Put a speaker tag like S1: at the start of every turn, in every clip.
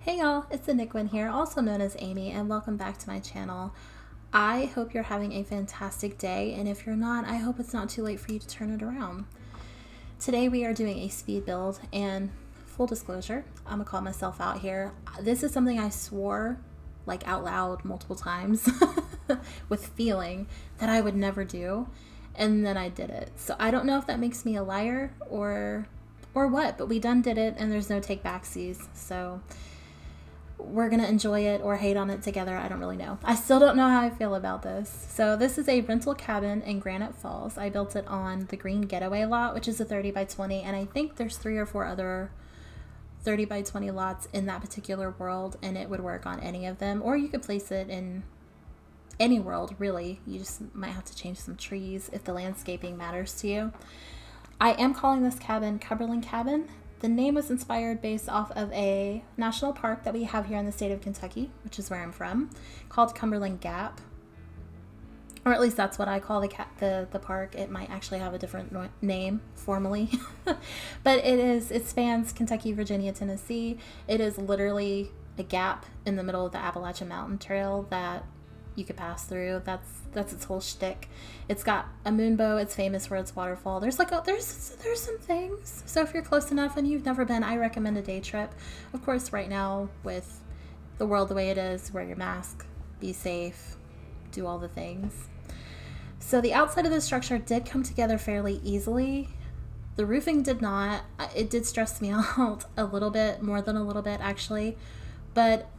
S1: Hey y'all, it's the Nickwin here, also known as Amy, and welcome back to my channel. I hope you're having a fantastic day, and if you're not, I hope it's not too late for you to turn it around. Today we are doing a speed build, and full disclosure, I'm gonna call myself out here. This is something I swore like out loud multiple times with feeling that I would never do, and then I did it. So I don't know if that makes me a liar or what, but we done did it, and there's no take backsies. So we're gonna enjoy it or hate on it together. I don't really know. I still don't know how I feel about this. So this is a rental cabin in Granite Falls. I built it on the green Getaway lot, which is a 30 by 20, and I think there's 3 or 4 other 30 by 20 lots in that particular world, and it would work on any of them, or you could place it in any world, really. You just might have to change some trees if the landscaping matters to you. I am calling this cabin Cumberland Cabin. The name was inspired based off of a national park that we have here in the state of Kentucky, which is where I'm from, called Cumberland Gap. Or at least that's what I call the park. It might actually have a different name formally. But it spans Kentucky, Virginia, Tennessee. It is literally a gap in the middle of the Appalachian Mountain Trail that you could pass through. That's its whole shtick. It's got a moonbow. It's famous for its waterfall. There's some things. So if you're close enough and you've never been, I recommend a day trip. Of course, right now with the world the way it is, wear your mask, be safe, do all the things. So the outside of the structure did come together fairly easily. The roofing did not. It did stress me out a little bit, more than a little bit actually, but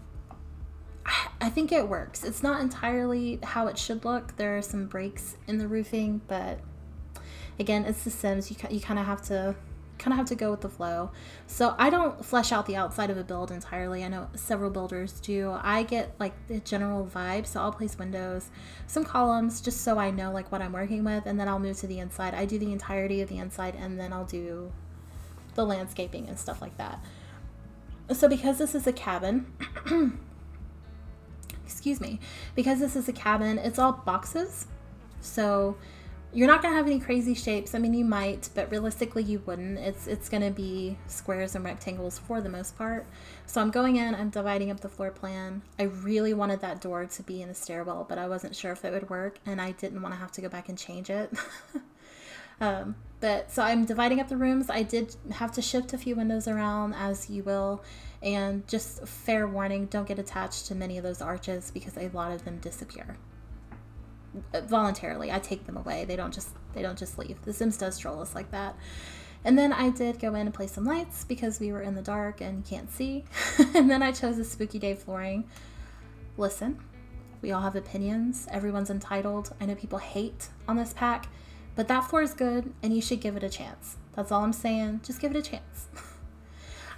S1: I think it works. It's not entirely how it should look. There are some breaks in the roofing, but again, it's The Sims. You kind of have to go with the flow. So I don't flesh out the outside of a build entirely. I know several builders do. I get like the general vibe, so I'll place windows, some columns, just so I know like what I'm working with, and then I'll move to the inside. I do the entirety of the inside, and then I'll do the landscaping and stuff like that. So because this is a cabin, because this is a cabin, it's all boxes. So you're not going to have any crazy shapes. I mean, you might, but realistically you wouldn't. It's going to be squares and rectangles for the most part. So I'm going in, I'm dividing up the floor plan. I really wanted that door to be in the stairwell, but I wasn't sure if it would work, and I didn't want to have to go back and change it. But so I'm dividing up the rooms. I did have to shift a few windows around, as you will, and just fair warning, don't get attached to many of those arches because a lot of them disappear voluntarily. I take them away. They don't just leave. The Sims does troll us like that. And then I did go in and place some lights because we were in the dark and you can't see. And then I chose a spooky day flooring. Listen, we all have opinions. Everyone's entitled. I know people hate on this pack, but that floor is good and you should give it a chance. That's all I'm saying. Just give it a chance.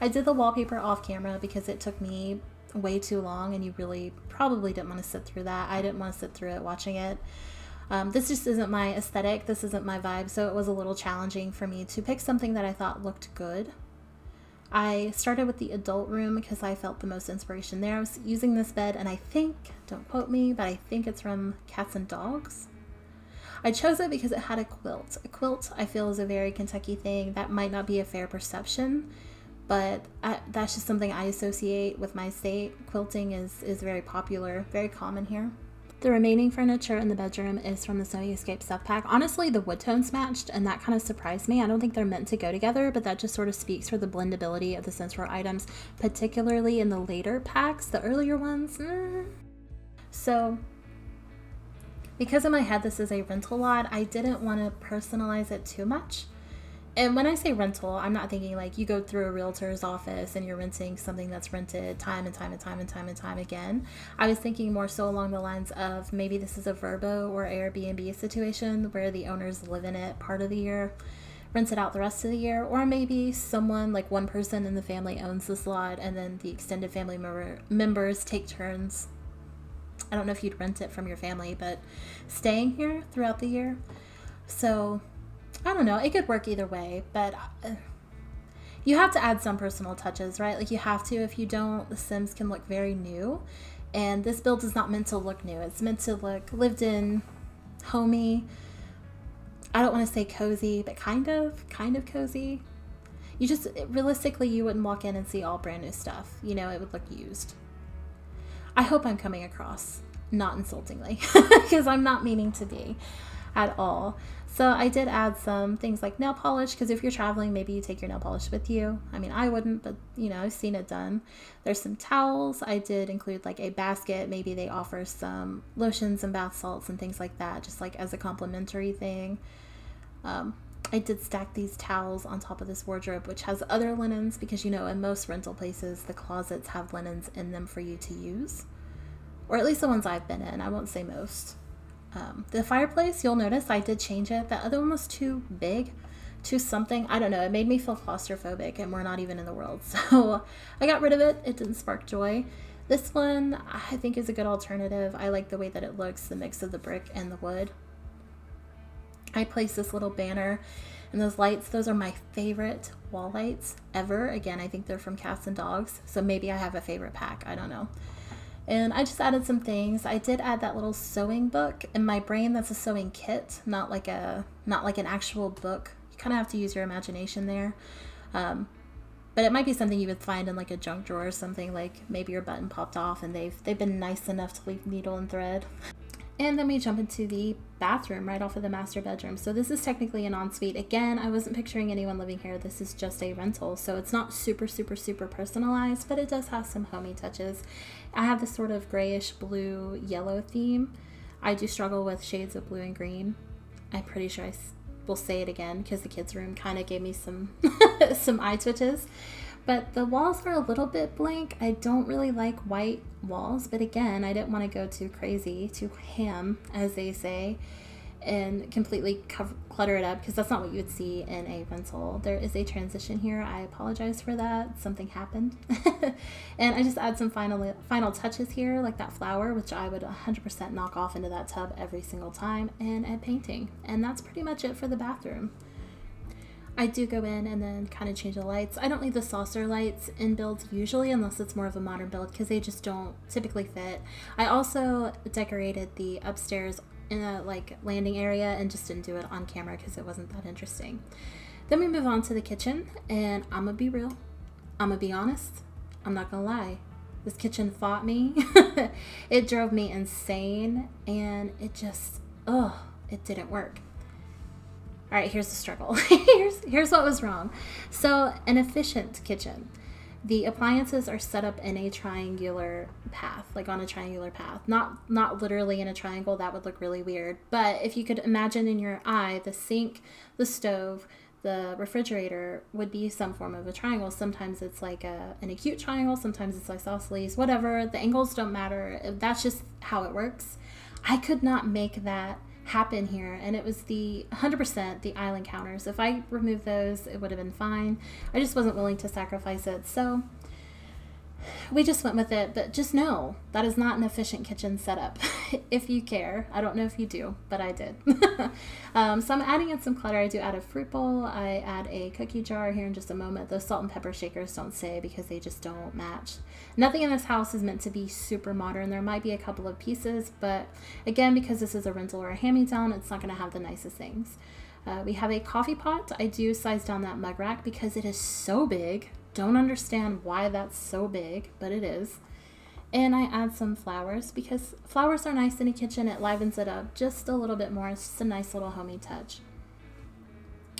S1: I did the wallpaper off camera because it took me way too long and you really probably didn't want to sit through that. I didn't want to sit through it watching it. This just isn't my aesthetic. This isn't my vibe. So it was a little challenging for me to pick something that I thought looked good. I started with the adult room because I felt the most inspiration there. I was using this bed and I think, don't quote me, but I think it's from Cats and Dogs. I chose it because it had a quilt. A quilt I feel is a very Kentucky thing. That might not be a fair perception, but that's just something I associate with my state. Quilting is very popular, very common here. The remaining furniture in the bedroom is from the Snowy Escape stuff pack. Honestly, the wood tones matched, and that kind of surprised me. I don't think they're meant to go together, but that just sort of speaks for the blendability of the Sims 4 items, particularly in the later packs, the earlier ones. So because in my head this is a rental lot, I didn't want to personalize it too much. And when I say rental, I'm not thinking like you go through a realtor's office and you're renting something that's rented time and time again. I was thinking more so along the lines of maybe this is a Vrbo or Airbnb situation where the owners live in it part of the year, rents it out the rest of the year, or maybe someone, like one person in the family owns this lot and then the extended family members take turns. I don't know if you'd rent it from your family, but staying here throughout the year. So I don't know. It could work either way, but you have to add some personal touches, right? Like you have to. If you don't, the Sims can look very new. And this build is not meant to look new. It's meant to look lived in, homey. I don't want to say cozy, but kind of cozy. You just, realistically, you wouldn't walk in and see all brand new stuff. You know, it would look used. I hope I'm coming across not insultingly, because I'm not meaning to be at all. So I did add some things like nail polish, because if you're traveling, maybe you take your nail polish with you. I mean, I wouldn't, but you know, I've seen it done. There's some towels. I did include like a basket. Maybe they offer some lotions and bath salts and things like that, just like as a complimentary thing. I did stack these towels on top of this wardrobe, which has other linens, because you know, in most rental places, the closets have linens in them for you to use, or at least the ones I've been in. I won't say most. The fireplace, you'll notice I did change it. That other one was too big, too something. I don't know. It made me feel claustrophobic, and we're not even in the world. So I got rid of it. It didn't spark joy. This one I think is a good alternative. I like the way that it looks, the mix of the brick and the wood. I placed this little banner and those lights. Those are my favorite wall lights ever. Again, I think they're from Cats and Dogs. So maybe I have a favorite pack. I don't know. And I just added some things. I did add that little sewing book. In my brain, that's a sewing kit, not like an actual book. You kind of have to use your imagination there. But it might be something you would find in like a junk drawer or something, like maybe your button popped off and they've been nice enough to leave needle and thread. And then we jump into the bathroom right off of the master bedroom. So this is technically an ensuite. Again, I wasn't picturing anyone living here. This is just a rental. So it's not super, super, super personalized, but it does have some homey touches. I have this sort of grayish blue yellow theme. I do struggle with shades of blue and green. I'm pretty sure I will say it again because the kids' room kind of gave me some some eye twitches. But the walls are a little bit blank. I don't really like white walls, but again, I didn't want to go too crazy, too ham, as they say, and completely clutter it up, because that's not what you would see in a rental. There is a transition here. I apologize for that. Something happened. And I just add some final touches here, like that flower, which I would 100% knock off into that tub every single time, and add painting. And that's pretty much it for the bathroom. I do go in and then kind of change the lights. I don't need the saucer lights in builds usually, unless it's more of a modern build, because they just don't typically fit. I also decorated the upstairs in a like landing area and just didn't do it on camera because it wasn't that interesting. Then we move on to the kitchen, and I'm gonna be real. I'm gonna be honest. I'm not gonna lie. This kitchen fought me. It drove me insane, and it just, it didn't work. All right, here's the struggle. here's what was wrong. So an efficient kitchen. The appliances are set up in a triangular path, like on a triangular path. Not literally in a triangle, that would look really weird. But if you could imagine in your eye, the sink, the stove, the refrigerator would be some form of a triangle. Sometimes it's like an acute triangle, sometimes it's isosceles, whatever. The angles don't matter. That's just how it works. I could not make that happen here, and it was the 100% the island counters. If I removed those, it would have been fine. I just wasn't willing to sacrifice it, so we just went with it. But just know that is not an efficient kitchen setup. If you care, I don't know if you do, but I did. So I'm adding in some clutter. I do add a fruit bowl. I add a cookie jar here in just a moment. Those salt and pepper shakers don't say, because they just don't match. Nothing in this house is meant to be super modern. There might be a couple of pieces, but again, because this is a rental or a hand-me-down, it's not going to have the nicest things. We have a coffee pot. I do size down that mug rack because it is so big. Don't understand why that's so big, but it is. And I add some flowers because flowers are nice in a kitchen. It livens it up just a little bit more. It's just a nice little homey touch.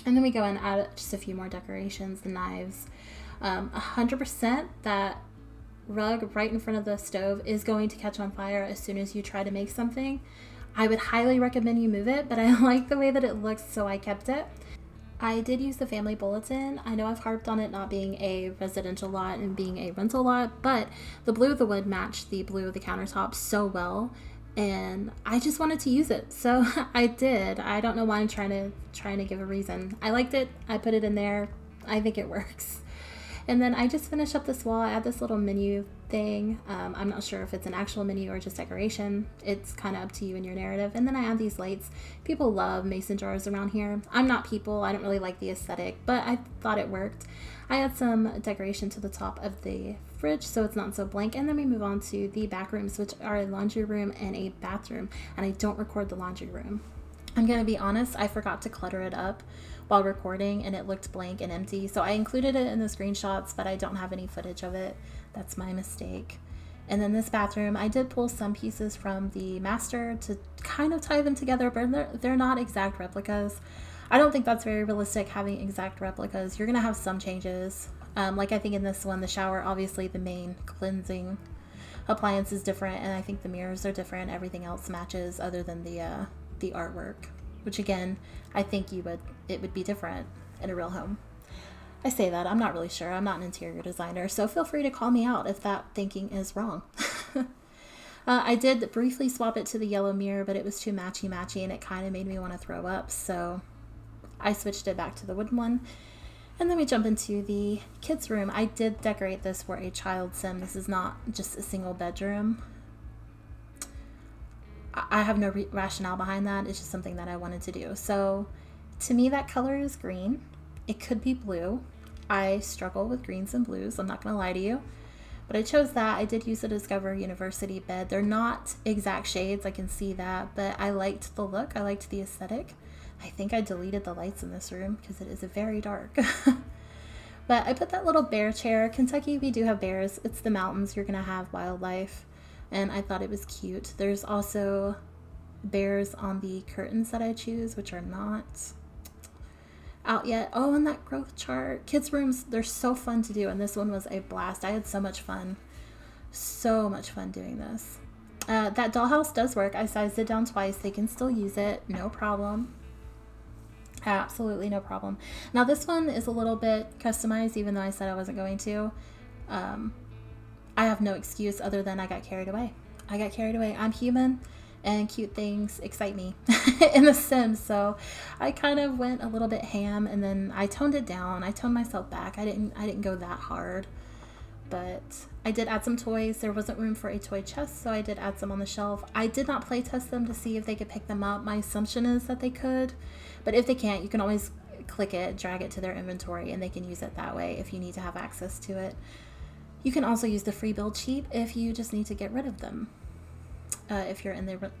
S1: And then we go and add just a few more decorations, the knives. 100% that rug right in front of the stove is going to catch on fire as soon as you try to make something. I would highly recommend you move it, but I like the way that it looks, so I kept it. I did use the family bulletin. I know I've harped on it not being a residential lot and being a rental lot, but the blue of the wood matched the blue of the countertop so well, and I just wanted to use it, so I did. I don't know why I'm trying to give a reason. I liked it. I put it in there. I think it works. And then I just finish up this wall. I add this little menu thing. I'm not sure if it's an actual menu or just decoration. It's kind of up to you and your narrative. And then I add these lights. People love mason jars around here. I'm not people. I don't really like the aesthetic, but I thought it worked. I add some decoration to the top of the fridge so it's not so blank. And then we move on to the back rooms, which are a laundry room and a bathroom. And I don't record the laundry room. I'm going to be honest, I forgot to clutter it up while recording and it looked blank and empty. So I included it in the screenshots, but I don't have any footage of it. That's my mistake. And then this bathroom, I did pull some pieces from the master to kind of tie them together, but they're not exact replicas. I don't think that's very realistic, having exact replicas. You're going to have some changes. Like I think in this one, the shower, obviously the main cleansing appliance is different, and I think the mirrors are different. Everything else matches other than the artwork, which again, I think it would be different in a real home. I say that, I'm not really sure. I'm not an interior designer, so feel free to call me out if that thinking is wrong. I did briefly swap it to the yellow mirror, but it was too matchy and it kind of made me want to throw up, so I switched it back to the wooden one. And then we jump into the kids' room. I did decorate this for a child sim. This is not just a single bedroom. I have no rationale behind that. It's just something that I wanted to do. So to me, that color is green. It could be blue. I struggle with greens and blues, I'm not going to lie to you. But I chose that. I did use the Discover University bed. They're not exact shades, I can see that, but I liked the look. I liked the aesthetic. I think I deleted the lights in this room because it is very dark. But I put that little bear chair. Kentucky, we do have bears. It's the mountains. You're going to have wildlife. And I thought it was cute. There's also bears on the curtains that I choose, which are not out yet. Oh, and that growth chart. Kids' rooms, they're so fun to do. And this one was a blast. I had so much fun. So much fun doing this. That dollhouse does work. I sized it down twice. They can still use it. No problem. Absolutely no problem. Now this one is a little bit customized, even though I said I wasn't going to. I have no excuse other than I got carried away. I'm human, and cute things excite me in The Sims, so I kind of went a little bit ham, and then I toned it down. I toned myself back. I didn't go that hard, but I did add some toys. There wasn't room for a toy chest, so I did add some on the shelf. I did not play test them to see if they could pick them up. My assumption is that they could, but if they can't, you can always click it, drag it to their inventory, and they can use it that way if you need to have access to it. You can also use the free build sheet if you just need to get rid of them. If you're in the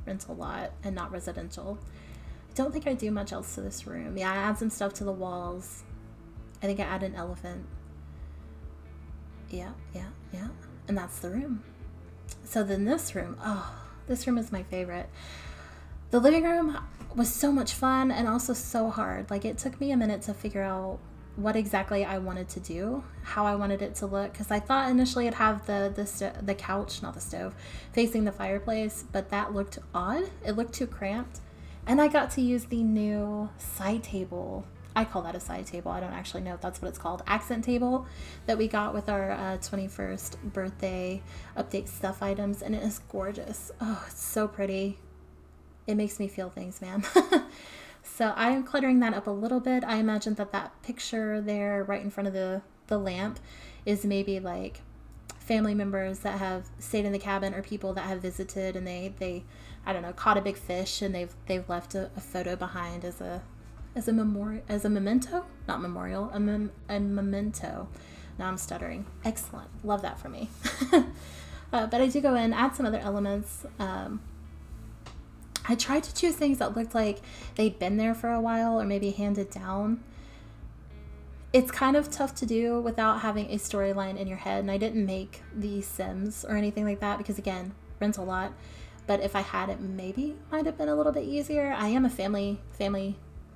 S1: rental lot and not residential. I don't think I do much else to this room. Yeah, I add some stuff to the walls. I think I add an elephant. Yeah. And that's the room. So then this room is my favorite. The living room was so much fun and also so hard. Like, it took me a minute to figure out what exactly I wanted to do, how I wanted it to look, because I thought initially it'd have the couch, not the stove, facing the fireplace, but that looked odd. It looked too cramped. And I got to use the new side table. I call that a side table. I don't actually know if that's what it's called. Accent table that we got with our 21st birthday update stuff items, and it is gorgeous. Oh, it's so pretty. It makes me feel things, man. So I am cluttering that up a little bit. I imagine that picture there right in front of the lamp is maybe like family members that have stayed in the cabin or people that have visited, and they I don't know, caught a big fish, and they've left a photo behind as a memento, not memorial, a memento. Now I'm stuttering. Excellent. Love that for me. But I do go in, add some other elements. I tried to choose things that looked like they'd been there for a while or maybe handed down. It's kind of tough to do without having a storyline in your head, and I didn't make the Sims or anything like that because, again, rental lot. But if I had, it maybe might have been a little bit easier. I am a family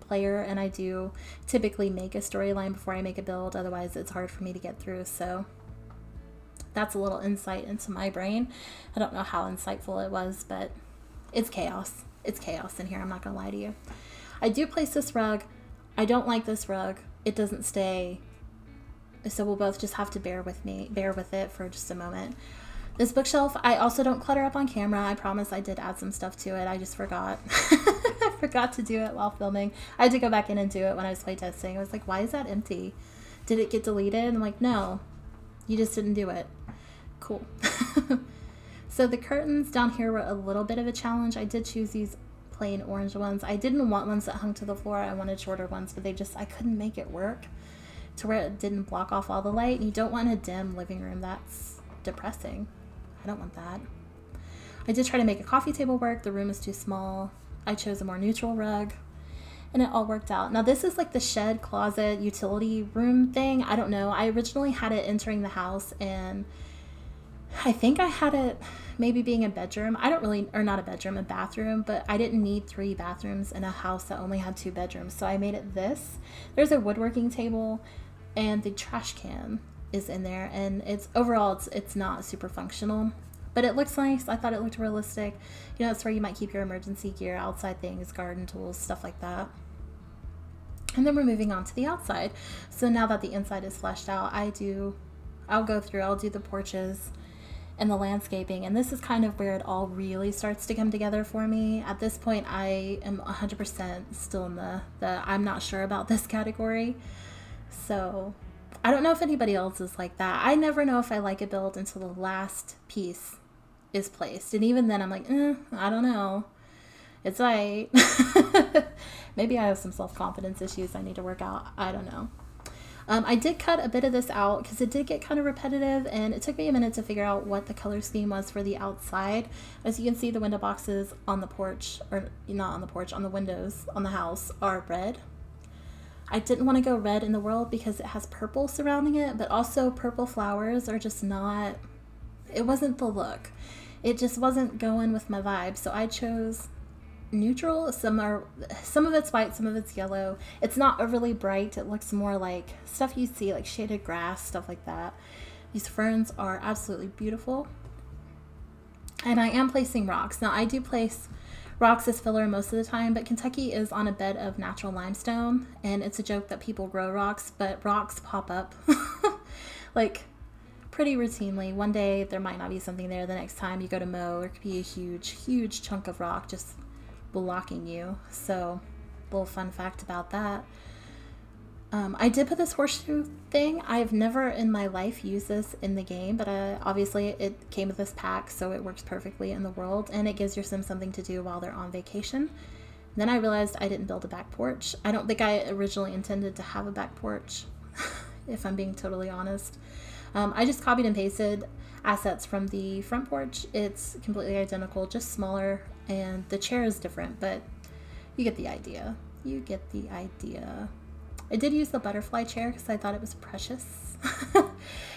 S1: player, and I do typically make a storyline before I make a build. Otherwise, it's hard for me to get through. So that's a little insight into my brain. I don't know how insightful it was, but it's chaos. It's chaos in here. I'm not going to lie to you. I do place this rug. I don't like this rug. It doesn't stay. So we'll both just have to bear with it for just a moment. This bookshelf, I also don't clutter up on camera. I promise I did add some stuff to it. I just forgot. I forgot to do it while filming. I had to go back in and do it when I was playtesting. I was like, why is that empty? Did it get deleted? And I'm like, no, you just didn't do it. Cool. So the curtains down here were a little bit of a challenge. I did choose these plain orange ones. I didn't want ones that hung to the floor. I wanted shorter ones, but I couldn't make it work to where it didn't block off all the light. And you don't want a dim living room. That's depressing. I don't want that. I did try to make a coffee table work. The room is too small. I chose a more neutral rug, and it all worked out. Now this is like the shed closet utility room thing. I don't know. I originally had it entering the house, and I think I had it maybe being a bedroom. I don't really, or not a bedroom, a bathroom, but I didn't need 3 bathrooms in a house that only had 2 bedrooms. So I made it this. There's a woodworking table, and the trash can is in there, and it's overall it's not super functional, but it looks nice. I thought it looked realistic. You know, it's where you might keep your emergency gear, outside things, garden tools, stuff like that. And then we're moving on to the outside. So now that the inside is fleshed out, I'll do the porches and the landscaping, and this is kind of where it all really starts to come together for me. At this point, I am 100% still in the I'm not sure about this category. So I don't know if anybody else is like that. I never know if I like a build until the last piece is placed, and even then I'm like, I don't know. It's like maybe I have some self-confidence issues I need to work out. I don't know. I did cut a bit of this out because it did get kind of repetitive, and it took me a minute to figure out what the color scheme was for the outside. As you can see, the window boxes on the porch, or not on the porch, on the windows on the house are red. I didn't want to go red in the world because it has purple surrounding it, but also purple flowers are just not, it wasn't the look. It just wasn't going with my vibe, so I chose neutral. Some of it's white, some of it's yellow. It's not overly bright. It looks more like stuff you see, like shaded grass, stuff like that. These ferns are absolutely beautiful, and I am placing rocks. Now I do place rocks as filler most of the time, but Kentucky is on a bed of natural limestone, and it's a joke that people grow rocks, but rocks pop up like pretty routinely. One day there might not be something there. The next time you go to mow, there could be a huge chunk of rock just blocking you. So, little fun fact about that. I did put this horseshoe thing. I've never in my life used this in the game, but obviously it came with this pack, so it works perfectly in the world, and it gives your Sims something to do while they're on vacation. Then I realized I didn't build a back porch. I don't think I originally intended to have a back porch, if I'm being totally honest. I just copied and pasted assets from the front porch. It's completely identical, just smaller, and the chair is different, but you get the idea. I did use the butterfly chair because I thought it was precious.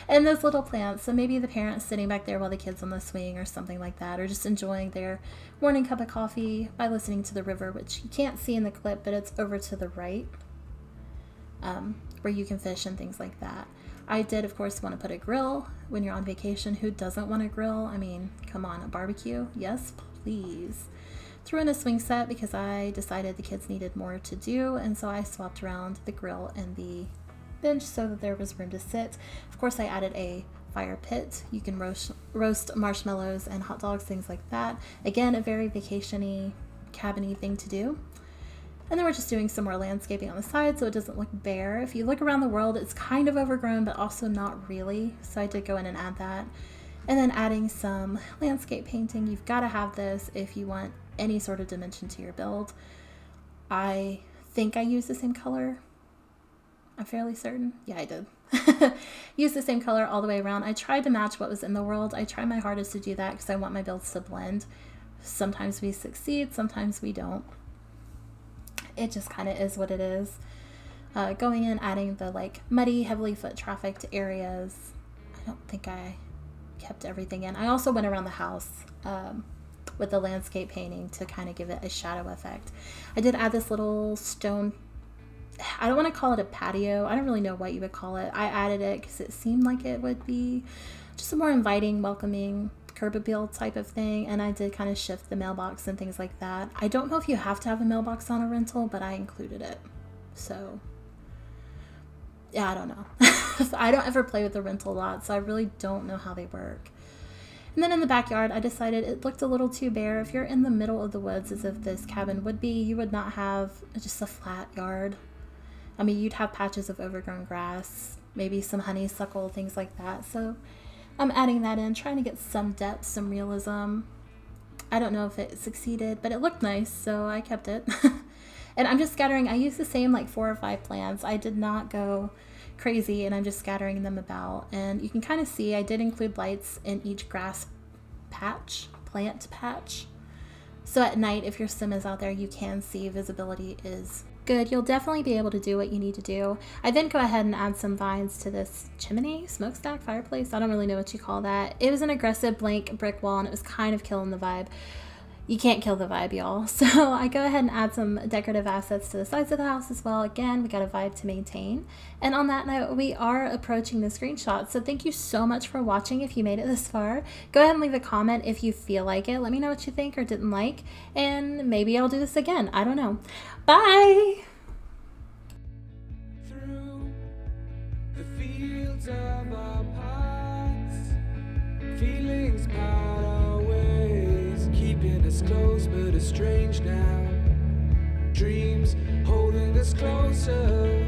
S1: And those little plants, so maybe the parents sitting back there while the kids on the swing or something like that, or just enjoying their morning cup of coffee by listening to the river, which you can't see in the clip, but it's over to the right, where you can fish and things like that. I did, of course, want to put a grill when you're on vacation. Who doesn't want a grill? I mean, come on, a barbecue? Yes, please. Threw in a swing set because I decided the kids needed more to do, and so I swapped around the grill and the bench so that there was room to sit. Of course, I added a fire pit. You can roast marshmallows and hot dogs, things like that. Again, a very vacation-y, cabin-y thing to do. And then we're just doing some more landscaping on the side so it doesn't look bare. If you look around the world, it's kind of overgrown, but also not really. So I did go in and add that. And then adding some landscape painting. You've got to have this if you want any sort of dimension to your build. I think I used the same color. I'm fairly certain. Yeah, I did. Use the same color all the way around. I tried to match what was in the world. I try my hardest to do that because I want my builds to blend. Sometimes we succeed, sometimes we don't. It just kind of is what it is. Going in, adding the like muddy, heavily foot trafficked areas. I don't think I kept everything in. I also went around the house with the landscape painting to kind of give it a shadow effect. I did add this little stone, I don't want to call it a patio. I don't really know what you would call it. I added it because it seemed like it would be just a more inviting, welcoming curb appeal type of thing, and I did kind of shift the mailbox and things like that. I don't know if you have to have a mailbox on a rental, but I included it. So yeah, I don't know. I don't ever play with the rental lot, so I really don't know how they work. And then in the backyard, I decided it looked a little too bare. If you're in the middle of the woods, as if this cabin would be, you would not have just a flat yard. I mean, you'd have patches of overgrown grass, maybe some honeysuckle, things like that. So I'm adding that in, trying to get some depth, some realism. I don't know if it succeeded, but it looked nice, so I kept it. And I'm just scattering. I used the same like 4 or 5 plants. I did not go crazy, and I'm just scattering them about. And you can kind of see I did include lights in each grass plant patch. So at night, if your sim is out there, you can see visibility is good. You'll definitely be able to do what you need to do. I then go ahead and add some vines to this chimney, smokestack, fireplace. I don't really know what you call that. It was an aggressive blank brick wall and it was kind of killing the vibe. You can't kill the vibe, y'all. So I go ahead and add some decorative assets to the sides of the house as well. Again, we got a vibe to maintain. And on that note, we are approaching the screenshot. So thank you so much for watching. If you made it this far, go ahead and leave a comment if you feel like it. Let me know what you think or didn't like, and maybe I'll do this again. I don't know. Bye.
S2: Through the fields of our past, feelings part our ways, keeping us close but estranged now. Dreams holding us closer,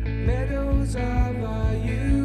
S2: meadows of our youth.